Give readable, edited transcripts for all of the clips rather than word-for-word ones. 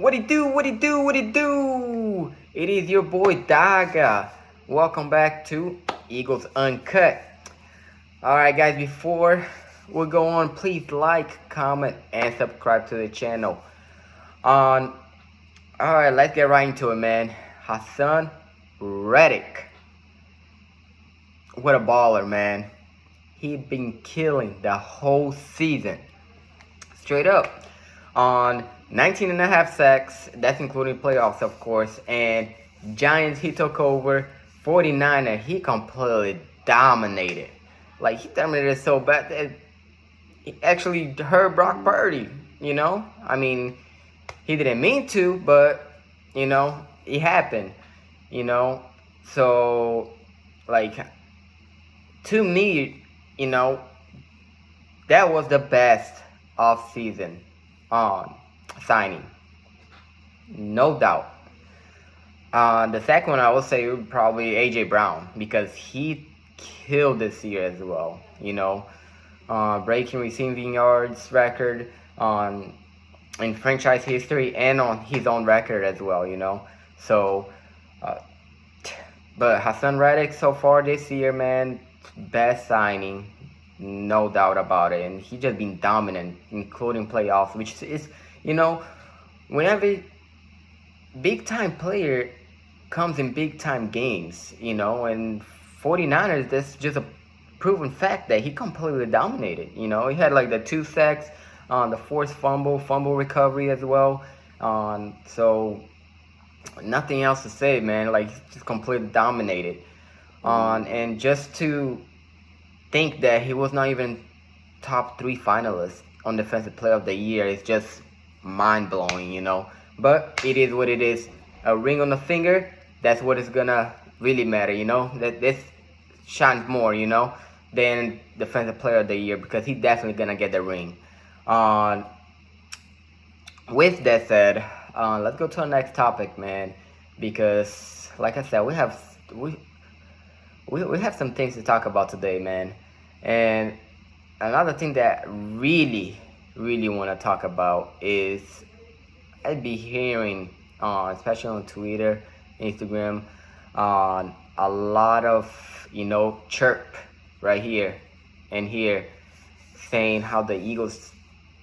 What it do? What it do? What it do? It is your boy Daga. Welcome back to Eagles Uncut. Alright guys, before we go on, please like, comment, and subscribe to the channel. Alright, let's get right into it, man. Hassan Reddick. What a baller, man. He been killing the whole season. Straight up. On 19.5 sacks, that's including playoffs, of course. And Giants, he took over. 49er, he completely dominated. Like, he dominated so bad that he actually hurt Brock Purdy, you know? I mean, he didn't mean to, but, you know, it happened, you know? So, like, to me, you know, that was the best off-season signing. No doubt. The second one I would say would probably A.J. Brown, because he killed this year as well, you know. Breaking receiving yards record in franchise history and on his own record as well, you know. So, but Hassan Reddick so far this year, man, best signing, no doubt about it. And he just been dominant, including playoffs, which is, you know, whenever big time player comes in big time games, you know, and 49ers, that's just a proven fact that he completely dominated. You know, he had like the 2 sacks, the forced fumble recovery as well. So nothing else to say, man. Like, just completely dominated. And just to think that he was not even top 3 finalists on Defensive Player of the Year is just mind-blowing, you know. But it is what it is. A ring on the finger, that's what is gonna really matter, you know. That this shines more, you know, than Defensive Player of the Year, because he's definitely gonna get the ring. With that said, let's go to the next topic, man, because like I said, we have some things to talk about today, man. And another thing that really want to talk about is I'd be hearing, especially on Twitter, Instagram, a lot of, you know, chirp right here and here, saying how the Eagles,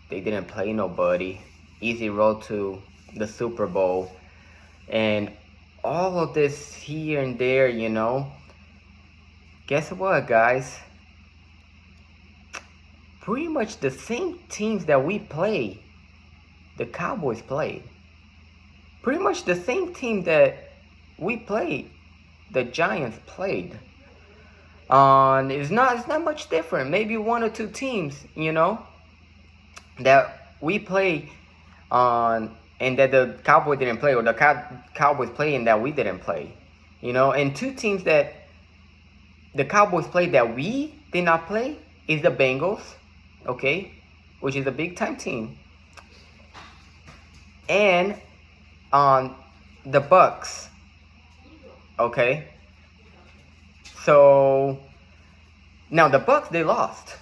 they didn't play nobody, easy road to the Super Bowl, and all of this here and there, you know. Guess what, guys? Pretty much the same teams that we play, the Cowboys played. Pretty much the same team that we played, the Giants played. It's not much different. Maybe 1 or 2 teams, you know, that we play on, and that the Cowboys didn't play, or the Cowboys play and that we didn't play, you know. And 2 teams that the Cowboys played that we did not play is the Bengals, okay, which is a big time team, and the Bucks, okay. So now the Bucks, they lost,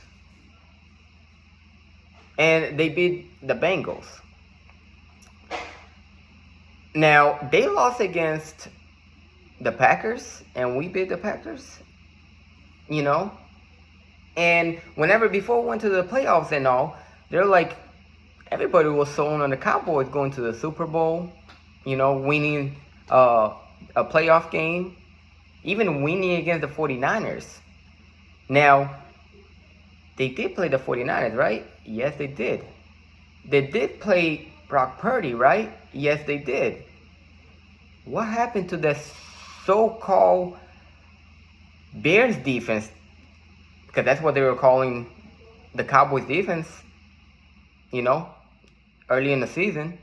and they beat the Bengals. Now they lost against the Packers, and we beat the Packers, you know. And whenever before we went to the playoffs and all, they're like, everybody was sold on the Cowboys going to the Super Bowl, you know, winning a playoff game, even winning against the 49ers. Now, they did play the 49ers, right? Yes, they did. They did play Brock Purdy, right? Yes, they did. What happened to the so-called Bears defense? Because that's what they were calling the Cowboys defense, you know, early in the season,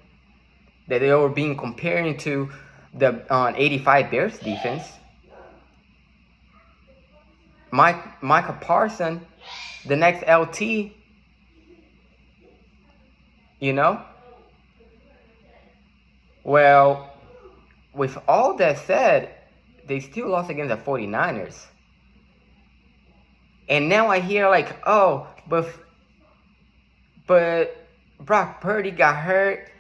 that they were being comparing to the 85 Bears defense. Micah Parsons, the next LT, you know. Well, with all that said, they still lost against the 49ers. And now I hear like, oh, but Brock Purdy got hurt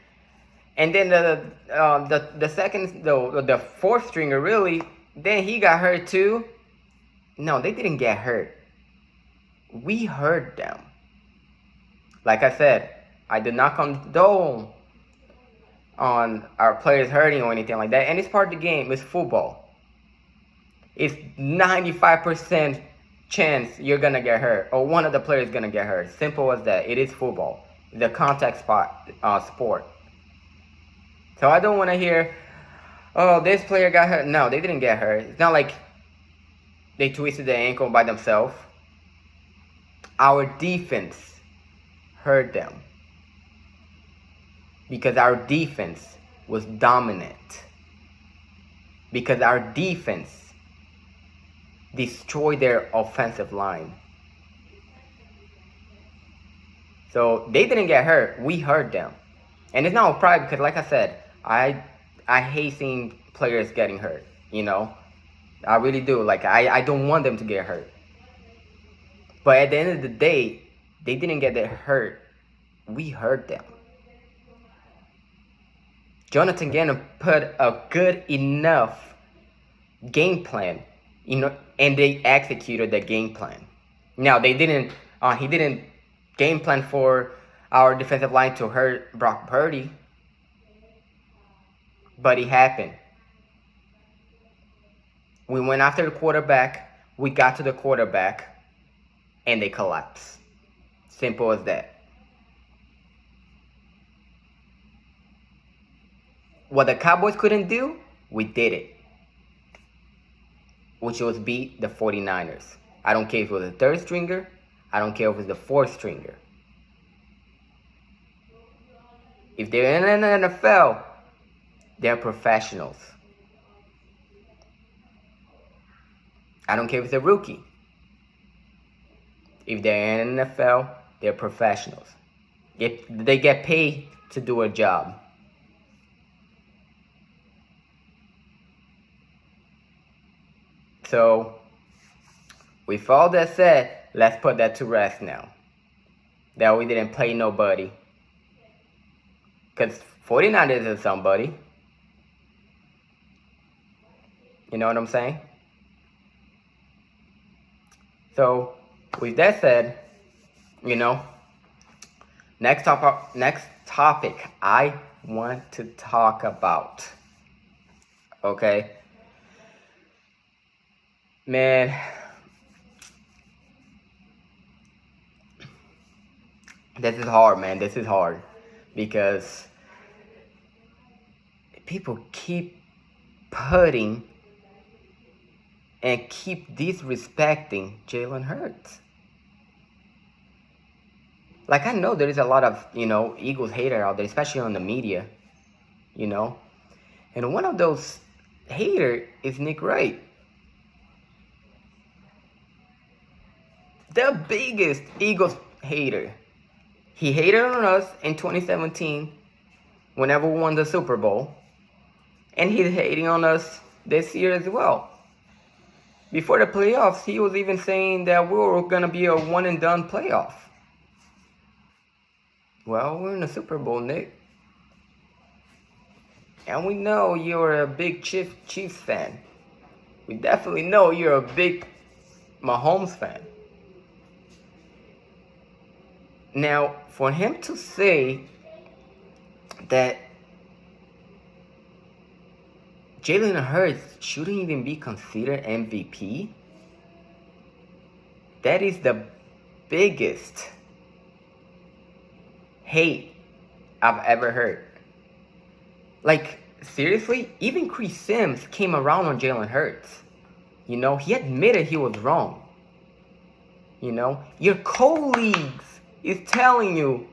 And then the second, the fourth stringer, really, then he got hurt too. No, they didn't get hurt. We hurt them. Like I said, I did not condone on our players hurting or anything like that. And it's part of the game. It's football. It's 95% chance you're gonna get hurt or one of the players gonna get hurt. Simple as that. It is football. It's a contact sport. So I don't want to hear, oh, this player got hurt. No, they didn't get hurt. It's not like they twisted their ankle by themselves. Our defense hurt them because our defense was dominant. Because our defense destroyed their offensive line. So they didn't get hurt. We hurt them. And it's not pride because, like I said, I hate seeing players getting hurt, you know. I really do. Like, I don't want them to get hurt. But at the end of the day, they didn't get hurt. We hurt them. Jonathan Gannon put a good enough game plan, you know, and they executed the game plan. Now, he didn't game plan for our defensive line to hurt Brock Purdy, but it happened. We went after the quarterback, we got to the quarterback, and they collapsed. Simple as that. What the Cowboys couldn't do, we did it. Which was beat the 49ers. I don't care if it was the third stringer, I don't care if it was the fourth stringer. If they're in the NFL, they're professionals. I don't care if it's a rookie. If they're in the NFL, they're professionals. They get paid to do a job. So, with all that said, let's put that to rest now. That we didn't play nobody. Because 49ers is somebody. You know what I'm saying? So, with that said, you know, next topic I want to talk about. Okay? Man, this is hard, man. This is hard. Because people keep putting and keep disrespecting Jalen Hurts. Like, I know there is a lot of, you know, Eagles hater out there, especially on the media, you know. And one of those hater is Nick Wright. The biggest Eagles hater. He hated on us in 2017 whenever we won the Super Bowl. And he's hating on us this year as well. Before the playoffs, he was even saying that we were going to be a one-and-done playoff. Well, we're in the Super Bowl, Nick. And we know you're a big Chiefs fan. We definitely know you're a big Mahomes fan. Now, for him to say that Jalen Hurts shouldn't even be considered MVP, that is the biggest hate I've ever heard. Like, seriously, even Chris Sims came around on Jalen Hurts. You know, he admitted he was wrong. You know, your colleagues is telling you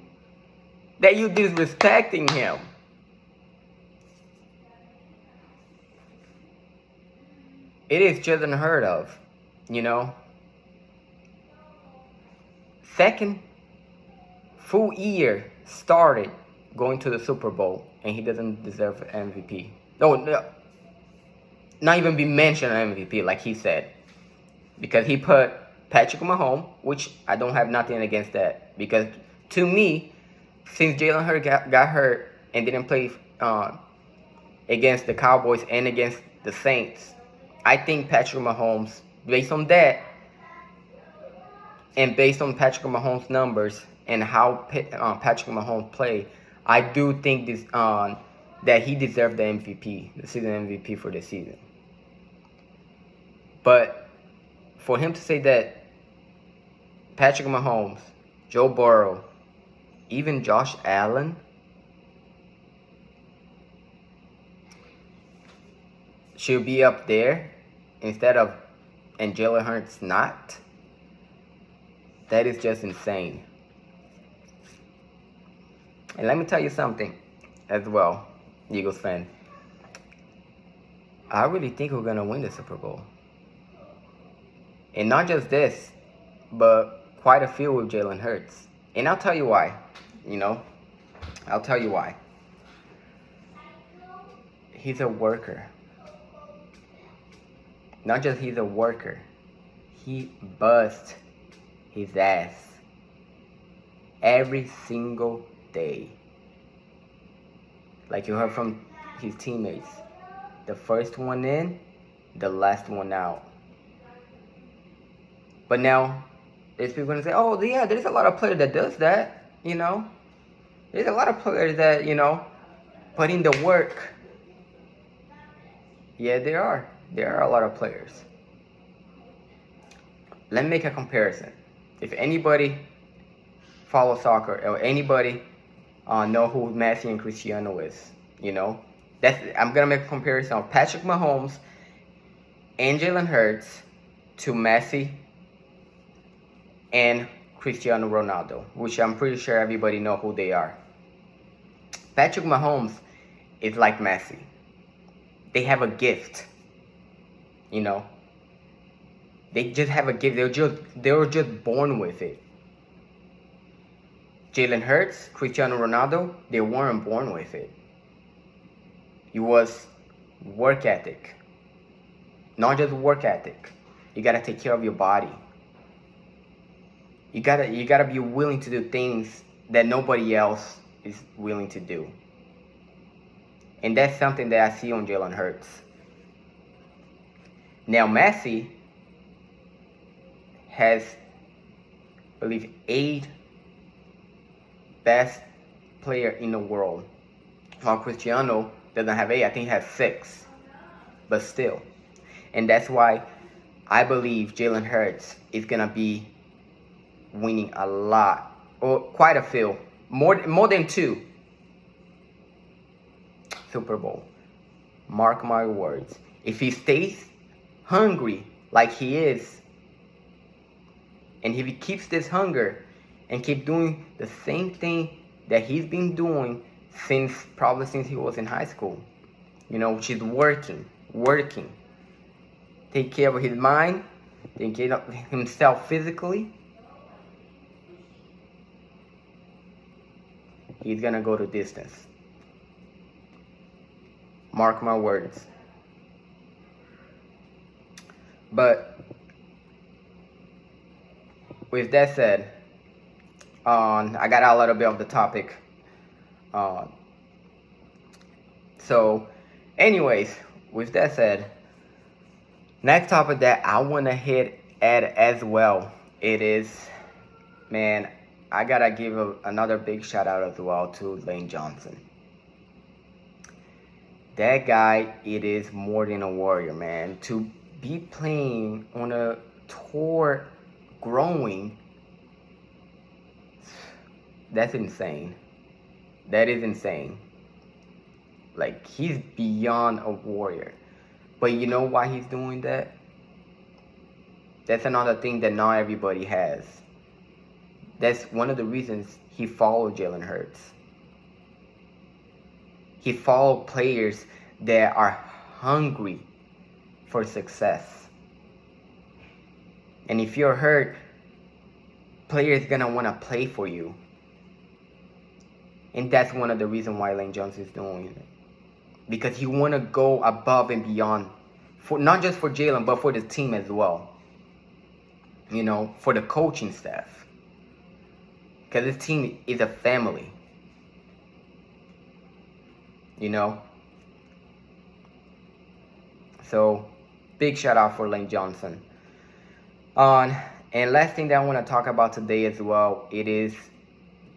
that you're disrespecting him. It is just unheard of, you know. Second full year started going to the Super Bowl, and he doesn't deserve MVP. No, not even be mentioned an MVP, like he said. Because he put Patrick Mahomes, which I don't have nothing against that. Because to me, since Jalen Hurts got hurt and didn't play against the Cowboys and against the Saints. I think Patrick Mahomes, based on that, and based on Patrick Mahomes' numbers and how Patrick Mahomes played, I do think this that he deserved the MVP, the season MVP for this season. But for him to say that Patrick Mahomes, Joe Burrow, even Josh Allen should be up there instead of, and Jalen Hurts not, that is just insane. And let me tell you something as well, Eagles fan. I really think we're going to win the Super Bowl. And not just this, but quite a few with Jalen Hurts. And I'll tell you why. I'll tell you why. He's a worker. Not just he's a worker. He busts his ass every single day. Like you heard from his teammates. The first one in, the last one out. But now, there's people gonna say, oh yeah, there's a lot of players that does that, There's a lot of players that, put in the work. Yeah, there are. There are a lot of players. Let me make a comparison. If anybody follows soccer or anybody know who Messi and Cristiano is, I'm gonna make a comparison of Patrick Mahomes and Jalen Hurts to Messi and Cristiano Ronaldo, which I'm pretty sure everybody know who they are. Patrick Mahomes is like Messi. They have a gift. They just have a gift. They were just born with it. Jalen Hurts, Cristiano Ronaldo, they weren't born with it. It was work ethic. Not just work ethic. You gotta take care of your body. You gotta be willing to do things that nobody else is willing to do. And that's something that I see on Jalen Hurts. Now Messi has, I believe, 8 best player in the world. While Cristiano doesn't have 8, I think he has 6. But still. And that's why I believe Jalen Hurts is gonna be winning a lot, or quite a few, more than 2 Super Bowl. Mark my words. If he stays hungry like he is, and if he keeps this hunger and keep doing the same thing that he's been doing probably since he was in high school, which is working, take care of his mind, take care of himself physically, he's gonna go the distance. Mark my words. But with that said, I got out a little bit of the topic. So anyways, with that said, next topic that I want to hit at as well, it is, man, I gotta give another big shout out as well to Lane Johnson. That guy, it is more than a warrior, man. To be playing on a tour, growing, that's insane. That is insane. Like, he's beyond a warrior. But you know why he's doing that? That's another thing that not everybody has. That's one of the reasons he followed Jalen Hurts. He followed players that are hungry for success. And if you're hurt, players gonna want to play for you. And that's one of the reasons why Lane Johnson is doing it. Because he want to go above and beyond, for not just for Jalen, but for the team as well. For the coaching staff. Because this team is a family. you know. So big shout out for Lane Johnson. And last thing that I want to talk about today as well, it is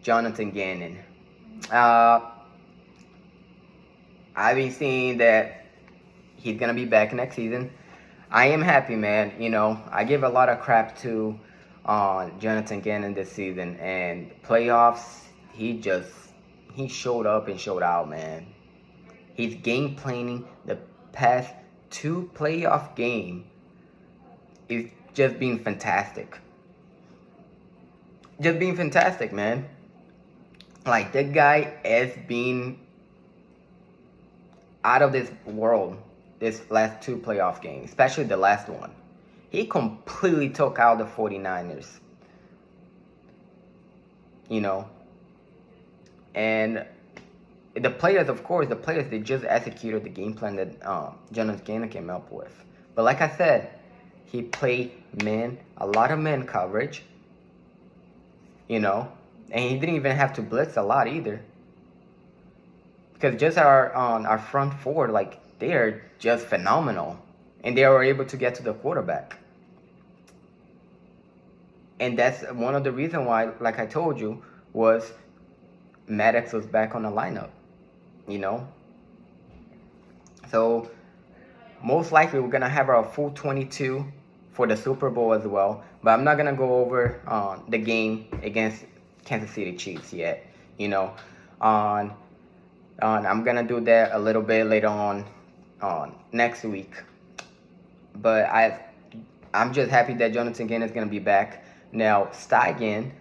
Jonathan Gannon. I've been seeing that he's gonna be back next season. I am happy, man. You know, I give a lot of crap to Jonathan Gannon this season, and playoffs, he showed up and showed out, man. His game planning the past 2 playoff game is just being fantastic. Just being fantastic, man. Like, that guy has been out of this world this last 2 playoff games, especially the last one. He completely took out the 49ers. You know. And the players, of course, they just executed the game plan that Jonathan Gannon came up with. But like I said, he played a lot of man coverage, you know, and he didn't even have to blitz a lot either. Because just our front four, like, they are just phenomenal, and they were able to get to the quarterback. And that's one of the reasons why, like I told you, was Maddox was back on the lineup, you know. So most likely we're gonna have our full 22 for the Super Bowl as well. But I'm not gonna go over the game against Kansas City Chiefs yet, you know. I'm gonna do that a little bit later on next week. But I'm just happy that Jonathan Gannon is gonna be back. Now Steigen,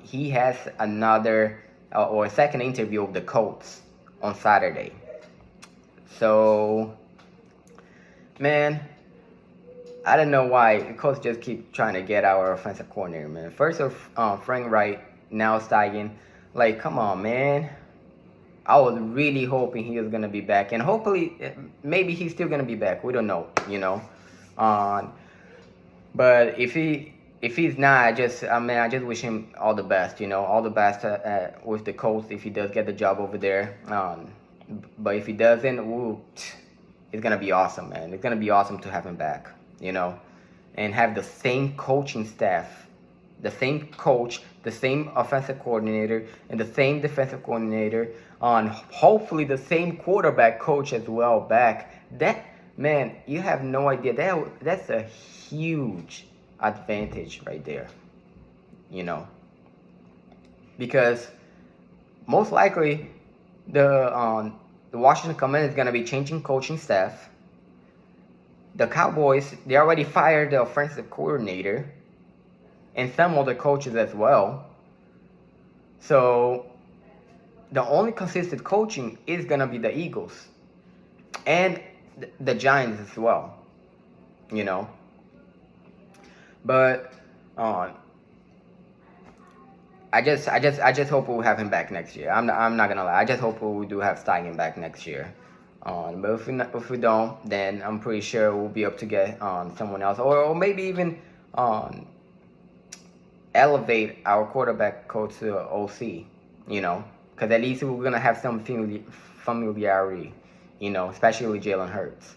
he has another or a second interview with the Colts on Saturday. So, man, I don't know why the Colts just keep trying to get our offensive coordinator, man. First Frank Wright, now Steigen. Like, come on, man. I was really hoping he was gonna be back, and hopefully, maybe he's still gonna be back. We don't know, you know. But if he's not, I just wish him all the best, you know, all the best with the Colts if he does get the job over there. But if he doesn't, it's gonna be awesome, man. It's gonna be awesome to have him back, you know, and have the same coaching staff, the same coach, the same offensive coordinator, and the same defensive coordinator, on hopefully the same quarterback coach as well back. That, man, you have no idea. That's a huge advantage right there, you know, because most likely the Washington Commanders is gonna be changing coaching staff. The Cowboys, they already fired the offensive coordinator and some other coaches as well. So the only consistent coaching is gonna be the Eagles and the Giants as well, you know. But I just hope we'll have him back next year. I'm not gonna lie. I just hope we do have Steigen back next year. But if we don't, then I'm pretty sure we'll be able to get someone else, or maybe even elevate our quarterback coach to OC. You know, because at least we're gonna have some familiarity. You know, especially with Jalen Hurts.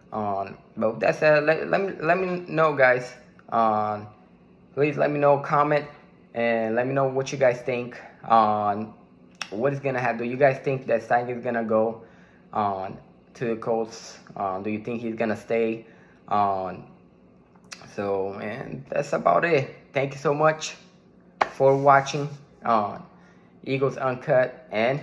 But that's let me know, guys. Please let me know, comment, and let me know what you guys think on what is gonna happen. Do you guys think that Steigen is gonna go to the Colts? Do you think he's gonna stay? So, and that's about it. Thank you so much for watching Eagles Uncut, and